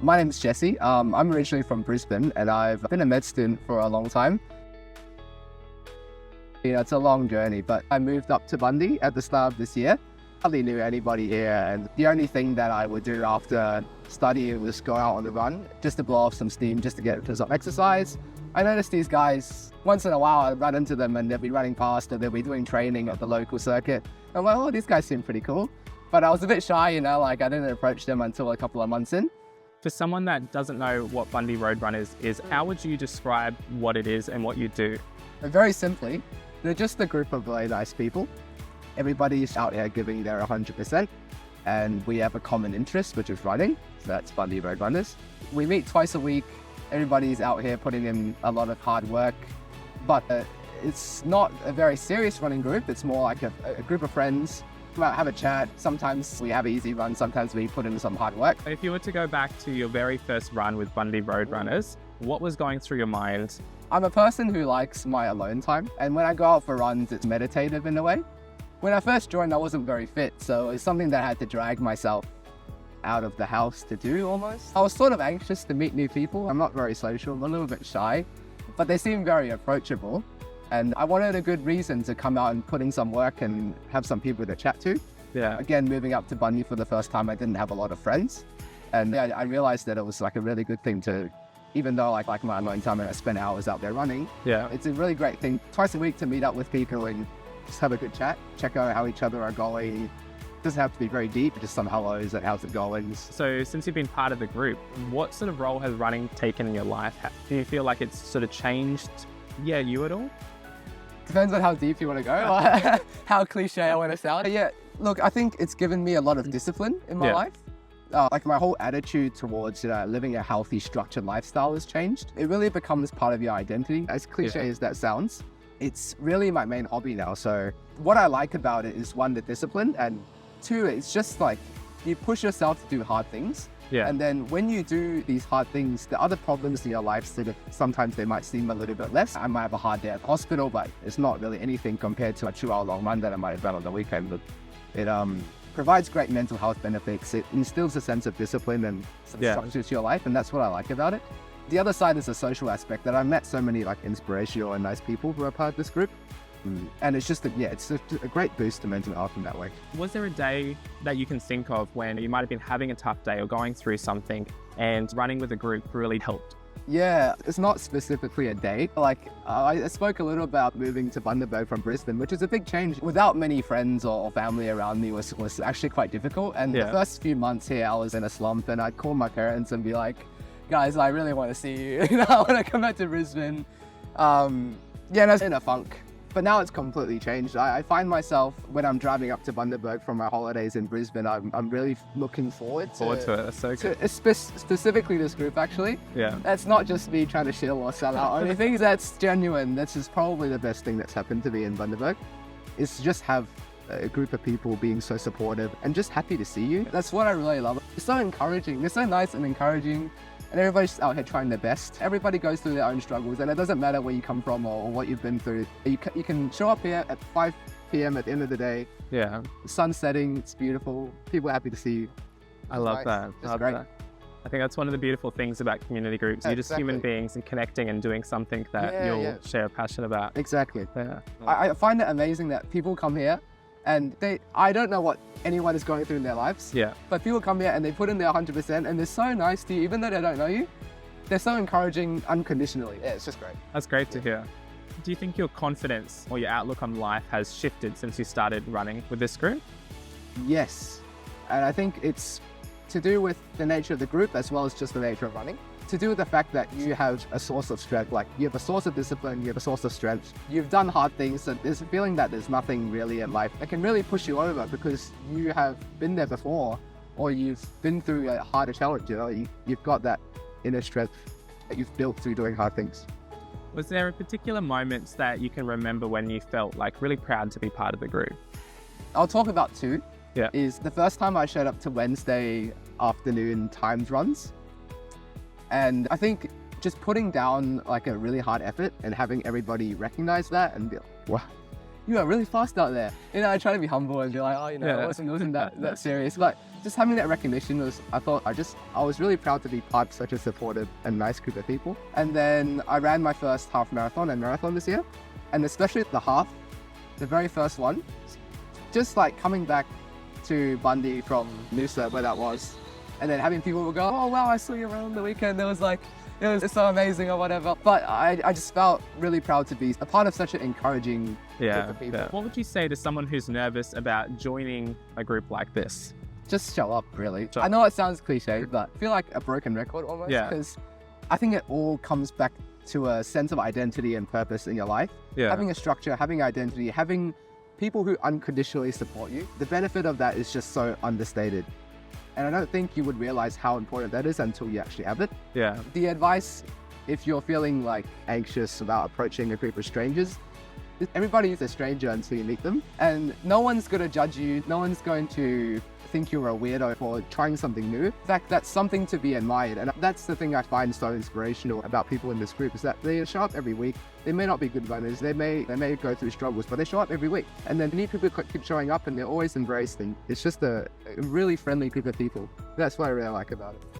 My name is Jesse. I'm originally from Brisbane and I've been a med student for a long time. You know, it's a long journey, but I moved up to Bundy at the start of this year. Hardly knew anybody here, and the only thing that I would do after studying was go out on the run, just to blow off some steam, just to get some exercise. I noticed these guys, once in a while I'd run into them and they'll be running past or they'll be doing training at the local circuit. I'm like, oh, these guys seem pretty cool. But I was a bit shy, you know, like I didn't approach them until a couple of months in. For someone that doesn't know what Bundy Road Runners is, how would you describe what it is and what you do? Very simply, they're just a group of really nice people. Everybody's out here giving their 100%, and we have a common interest, which is running. So that's Bundy Road Runners. We meet twice a week. Everybody's out here putting in a lot of hard work, but it's not a very serious running group. It's more like a group of friends. Have a chat. Sometimes we have an easy run, sometimes we put in some hard work. If you were to go back to your very first run with Bundy Road Runners, what was going through your mind? I'm a person who likes my alone time, and when I go out for runs, it's meditative in a way. When I first joined, I wasn't very fit, so it's something that I had to drag myself out of the house to do almost. I was sort of anxious to meet new people. I'm not very social, I'm a little bit shy, but they seem very approachable. And I wanted a good reason to come out and put in some work and have some people to chat to. Yeah. Again, moving up to Bundy for the first time, I didn't have a lot of friends. And yeah, I realized that it was like a really good thing to, even though like my alone time and I spend hours out there running, yeah, it's a really great thing twice a week to meet up with people and just have a good chat, check out how each other are going. It doesn't have to be very deep, just some hellos and how's it going. So since you've been part of the group, what sort of role has running taken in your life? Do you feel like it's sort of changed, you at all? Depends on how deep you want to go, how cliche I want to sound. Yeah, look, I think it's given me a lot of discipline in my life. Like my whole attitude towards living a healthy, structured lifestyle has changed. It really becomes part of your identity. As cliche as that sounds, it's really my main hobby now. So what I like about it is one, the discipline, and two, it's just like you push yourself to do hard things. Yeah. And then when you do these hard things, the other problems in your life sometimes they might seem a little bit less. I might have a hard day at the hospital, but it's not really anything compared to a 2-hour-long run that I might have done on the weekend. But it provides great mental health benefits. It instills a sense of discipline and some structure to your life, and that's what I like about it. The other side is the social aspect, that I met so many like inspirational and nice people who are part of this group. And it's just it's a great boost to mental health in that way. Was there a day that you can think of when you might have been having a tough day or going through something and running with a group really helped? Yeah, it's not specifically a day. Like I spoke a little about moving to Bundaberg from Brisbane, which is a big change. Without many friends or family around me was actually quite difficult. And the first few months here, I was in a slump, and I'd call my parents and be like, guys, I really want to see you. I want to come back to Brisbane. And I was in a funk. But now it's completely changed. I find myself, when I'm driving up to Bundaberg from my holidays in Brisbane, I'm really looking forward to it. That's so good. Specifically this group, actually. Yeah. That's not just me trying to chill or sell out or anything. That's genuine. This is probably the best thing that's happened to me in Bundaberg, is to just have a group of people being so supportive and just happy to see you. That's what I really love. It's so encouraging. They're so nice and encouraging. And everybody's out here trying their best. Everybody goes through their own struggles, and it doesn't matter where you come from or what you've been through. You can show up here at 5 p.m. at the end of the day. Yeah. The sun's setting, it's beautiful. People are happy to see you. I love that. It's great. That. I think that's one of the beautiful things about community groups. You're just human beings and connecting and doing something that you'll share a passion about. Exactly. Yeah. I find it amazing that people come here and I don't know what anyone is going through in their lives. Yeah. But people come here and they put in their 100% and they're so nice to you, even though they don't know you. They're so encouraging unconditionally. Yeah, it's just great. That's great to hear. Do you think your confidence or your outlook on life has shifted since you started running with this group? Yes. And I think it's to do with the nature of the group as well as just the nature of running. To do with the fact that you have a source of strength, like you have a source of discipline, you have a source of strength. You've done hard things, so there's a feeling that there's nothing really in life that can really push you over because you have been there before, or you've been through a harder challenge. You've got that inner strength that you've built through doing hard things. Was there a particular moments that you can remember when you felt like really proud to be part of the group? I'll talk about two. Yeah. Is the first time I showed up to Wednesday afternoon timed runs. And I think just putting down like a really hard effort and having everybody recognize that and be like, wow, you are really fast out there. You know, I try to be humble and be like, oh, you know, it wasn't that serious. But just having that recognition was, I was really proud to be part of such a supportive and nice group of people. And then I ran my first half marathon and marathon this year. And especially the very first one, just like coming back to Bundy from Noosa, where that was, and then having people go, oh wow, I saw you around the weekend. It was so amazing or whatever. But I just felt really proud to be a part of such an encouraging group of people. Yeah. What would you say to someone who's nervous about joining a group like this? Just show up, really. I know it sounds cliche, but I feel like a broken record almost, because I think it all comes back to a sense of identity and purpose in your life. Having a structure, having identity, having people who unconditionally support you. The benefit of that is just so understated. And I don't think you would realize how important that is until you actually have it. The advice, if you're feeling like anxious about approaching a group of strangers, everybody is a stranger until you meet them. And no one's going to judge you. No one's going to think you're a weirdo for trying something new. In fact, that's something to be admired. And that's the thing I find so inspirational about people in this group, is that they show up every week. They may not be good runners. They may go through struggles, but they show up every week. And then new people keep showing up and they're always embraced. And it's just a really friendly group of people. That's what I really like about it.